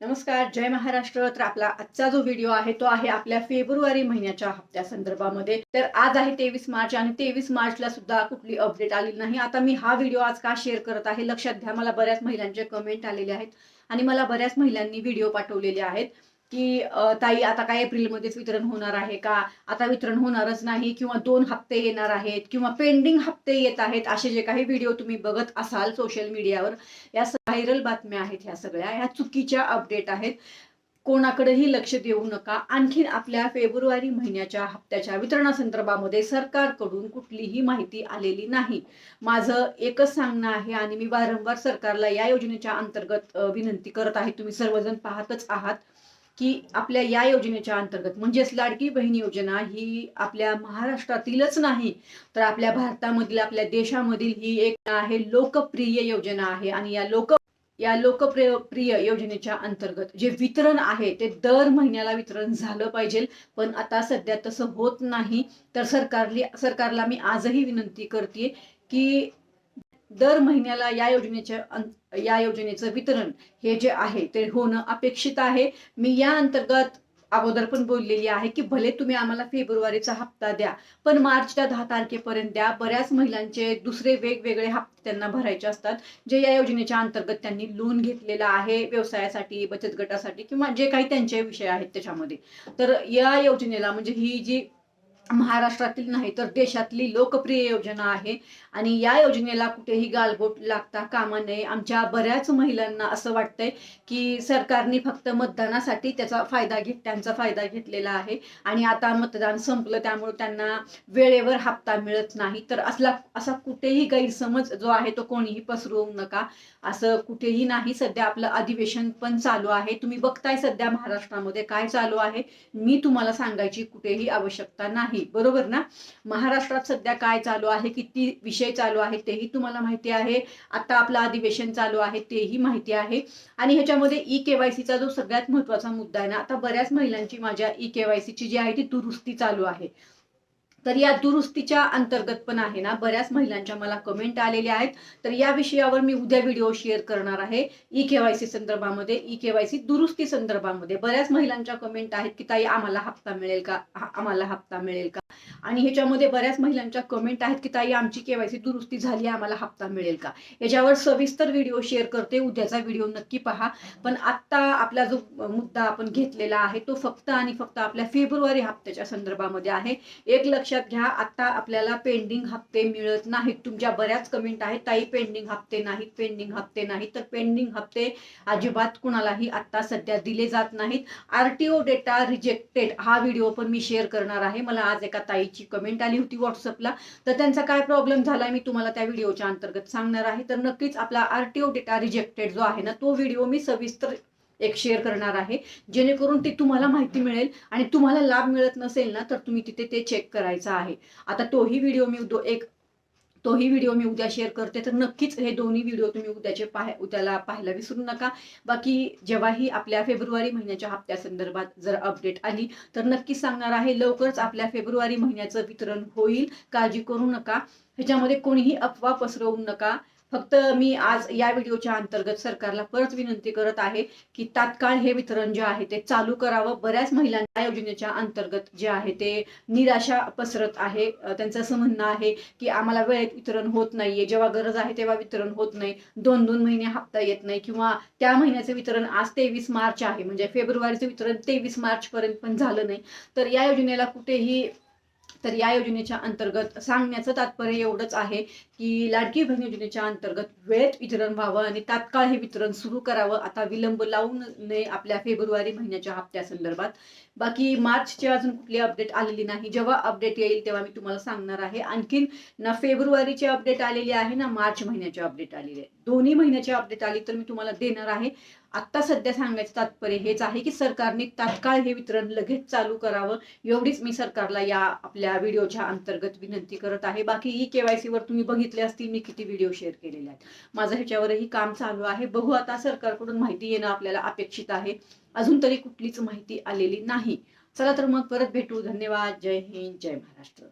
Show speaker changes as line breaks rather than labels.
नमस्कार, जय महाराष्ट्र. तर आपला आजचा जो व्हिडिओ आहे तो आहे आपल्या फेब्रुवारी महिन्याच्या हप्त्या संदर्भामध्ये. तर आज आहे 23 मार्च आणि 23 मार्चला सुद्धा कुठली अपडेट आलेली नाही. आता मी हा व्हिडिओ आज का शेअर करत आहे लक्षात घ्या. मला बऱ्याच महिलांचे कमेंट आलेले आहेत आणि मला बऱ्याच महिलांनी व्हिडिओ पाठवलेले आहेत की ताई आता काय एप्रिलमध्येच वितरण होणार आहे का, आता वितरण होणारच नाही किंवा 2 हप्ते येणार आहेत किंवा पेंडिंग हप्ते येत आहेत. असे जे काही व्हिडिओ तुम्ही बघत असाल सोशल मीडियावर, या व्हायरल बातम्या आहेत. ह्या सगळ्या ह्या चुकीच्या अपडेट आहेत. कोणाकडेही लक्ष देऊ नका. आणखीन आपल्या फेब्रुवारी महिन्याच्या हप्त्याच्या वितरणासंदर्भामध्ये सरकारकडून कुठलीही माहिती आलेली नाही. माझं एकच सांगणं आहे आणि मी वारंवार सरकारला या योजनेच्या अंतर्गत विनंती करत आहे. तुम्ही सर्वजण पाहतच आहात की आपल्या या योजनेच्या अंतर्गत म्हणजेच लाडकी बहीण योजना ही आपल्या महाराष्ट्रातीलच नाही तर आपल्या भारतामधील, आपल्या देशामधील ही एक आहे लोकप्रिय योजना आहे. आणि या लोकप्रिय योजनेच्या अंतर्गत जे वितरण आहे ते दर महिन्याला वितरण झालं पाहिजे. पण आता सध्या तसं होत नाही. तर सरकारला मी आजही विनंती करते की दर महिन्याला या योजनेचं वितरण हे जे आहे ते होणं अपेक्षित आहे. मी या अंतर्गत अगोदर पण बोललेली आहे की भले तुम्ही आम्हाला फेब्रुवारीचा हप्ता द्या पण मार्चच्या 10 तारखेपर्यंत द्या. बऱ्याच महिलांचे दुसरे वेगवेगळे हप्ते त्यांना भरायचे असतात जे या योजनेच्या अंतर्गत त्यांनी लोन घेतलेला आहे व्यवसायासाठी, बचत गटासाठी किंवा जे काही त्यांचे विषय आहेत त्याच्यामध्ये. तर या योजनेला म्हणजे ही जी महाराष्ट्रातील नाही तर देशातली लोकप्रिय योजना आहे आणि या योजनेला कुठेही गालबोट लागता कामा नये. आमच्या बऱ्याच महिलांना असं वाटतंय की सरकारने फक्त मतदानासाठी त्यांचा फायदा घेतलेला आहे आणि आता मतदान संपलं त्यामुळे त्यांना वेळेवर हप्ता मिळत नाही. तर असा कुठेही गैरसमज जो आहे तो कोणीही पसरवू नका. असं कुठेही नाही. सध्या आपलं अधिवेशन पण चालू आहे. तुम्ही बघताय सध्या महाराष्ट्रामध्ये काय चालू आहे. मी तुम्हाला सांगायची कुठेही आवश्यकता नाही, बरोबर ना. महाराष्ट्रात सध्या काय चालू आहे, किती विषय चालू आहे तेही तुम्हाला माहिती आहे. आता आपलं अधिवेशन चालू आहे तेही माहिती आहे. आणि ह्याच्यामध्ये ई-केवायसीचा जो सगळ्यात महत्वाचा मुद्दा आहे ना, आता बऱ्याच महिलांची माझ्या ई-केवायसीची जी आहे ती दुरुस्ती चालू आहे. तर या दुरुस्तीच्या अंतर्गत पण आहे ना बऱ्याच महिलांच्या मला कमेंट आलेल्या आहेत. तर या विषयावर मी उद्या व्हिडिओ शेअर करणार आहे. ई-केवायसी संदर्भामध्ये, ई-केवायसी दुरुस्ती संदर्भामध्ये बऱ्याच महिलांच्या कमेंट आहेत की ताई आम्हाला हप्ता मिळेल का, आम्हाला हप्ता मिळेल का. आणि ह्याच्यामध्ये बऱ्याच महिलांच्या कमेंट आहेत की ताई आमची केवायसी दुरुस्ती झाली, आम्हाला हप्ता मिळेल का. याच्यावर सविस्तर व्हिडिओ शेअर करते. उद्याचा व्हिडिओ नक्की पहा. पण आता आपला जो मुद्दा आपण घेतलेला आहे तो फक्त आणि फक्त आपल्या फेब्रुवारी हप्त्याच्या संदर्भामध्ये आहे. एक लक्षात घ्या, आता आपल्याला पेंडिंग हप्ते मिळत नाहीत. तुमच्या बऱ्याच कमेंट आहेत ताई पेंडिंग हप्ते नाहीत, पेंडिंग हप्ते नाहीत. तर पेंडिंग हप्ते अजिबात कुणालाही आता सध्या दिले जात नाहीत. आरटीओ डेटा रिजेक्टेड हा व्हिडिओ पण मी शेअर करणार आहे. मला आज एका ताईची कमेंट आली होती व्हॉट्सअपला, तर त्यांचा काय प्रॉब्लेम झाला मी तुम्हाला त्या व्हिडिओच्या अंतर्गत सांगणार आहे. तर नक्कीच आपला आरटीओ डेटा रिजेक्टेड जो आहे ना तो व्हिडिओ मी सविस्तर एक शेअर करणार आहे जेणेकरून ती तुम्हाला माहिती मिळेल आणि तुम्हाला लाभ मिळत नसेल ना तर तुम्ही तिथे ते चेक करायचं आहे. आता तोही व्हिडिओ मी उद्या शेअर करते. तर नक्कीच हे दोन्ही व्हिडिओ तुम्ही उद्याला पाहायला विसरू नका. बाकी जेव्हाही आपल्या फेब्रुवारी महिन्याच्या हप्त्या संदर्भात जर अपडेट आली तर नक्कीच सांगणार आहे. लवकरच आपल्या फेब्रुवारी महिन्याचं वितरण होईल, काळजी करू नका. ह्याच्यामध्ये कोणीही अफवा पसरवू नका. फक्त मी आज या व्हिडिओच्या अंतर्गत सरकारला परत विनंती करत आहे की तात्काळ हे वितरण जे आहे ते चालू करावं. बऱ्याच महिलांच्या योजनेच्या अंतर्गत जे आहे ते निराशा पसरत आहे. त्यांचं असं म्हणणं आहे की आम्हाला वेळेत वितरण होत नाहीये, जेव्हा गरज आहे तेव्हा वितरण होत नाही, 2-2 महिने हप्ता येत नाही किंवा त्या महिन्याचं वितरण आज 23 मार्च आहे म्हणजे फेब्रुवारीचं वितरण 23 मार्च पर्यंत पण झालं नाही. तर या योजनेच्या अंतर्गत सांगण्याचं तात्पर्य एवढंच आहे की लाडकी बहीण योजनेच्या अंतर्गत वेळेत वितरण व्हावं आणि तात्काळ हे वितरण सुरू करावं. आता विलंब लावू नये आपल्या फेब्रुवारी महिन्याच्या हप्त्या संदर्भात. बाकी मार्चची अजून कुठली अपडेट आलेली नाही. जेव्हा अपडेट येईल तेव्हा मी तुम्हाला सांगणार आहे. आणखीन ना फेब्रुवारीची अपडेट आलेली आहे ना मार्च महिन्याची अपडेट आलेली आहे. दोन्ही महिन्याची अपडेट आली तर मी तुम्हाला देणार आहे. आता सध्या सांगायचं तात्पर्य हेच आहे की सरकारने तात्काळ हे वितरण लगेच चालू करावं. एवढीच मी सरकारला या आपल्या व्हिडिओच्या अंतर्गत विनंती करत आहे. बाकी ई-केवायसी वर तुम्ही बघितले असतील मी किती व्हिडिओ शेअर केलेले आहेत. माझं ह्याच्यावरही काम चालू आहे. बघू आता सरकारकडून माहिती येणं आपल्याला अपेक्षित आहे. अजून तरी कुठलीच माहिती आलेली नाही. चला तर मग परत भेटू. धन्यवाद. जय हिंद, जय महाराष्ट्र.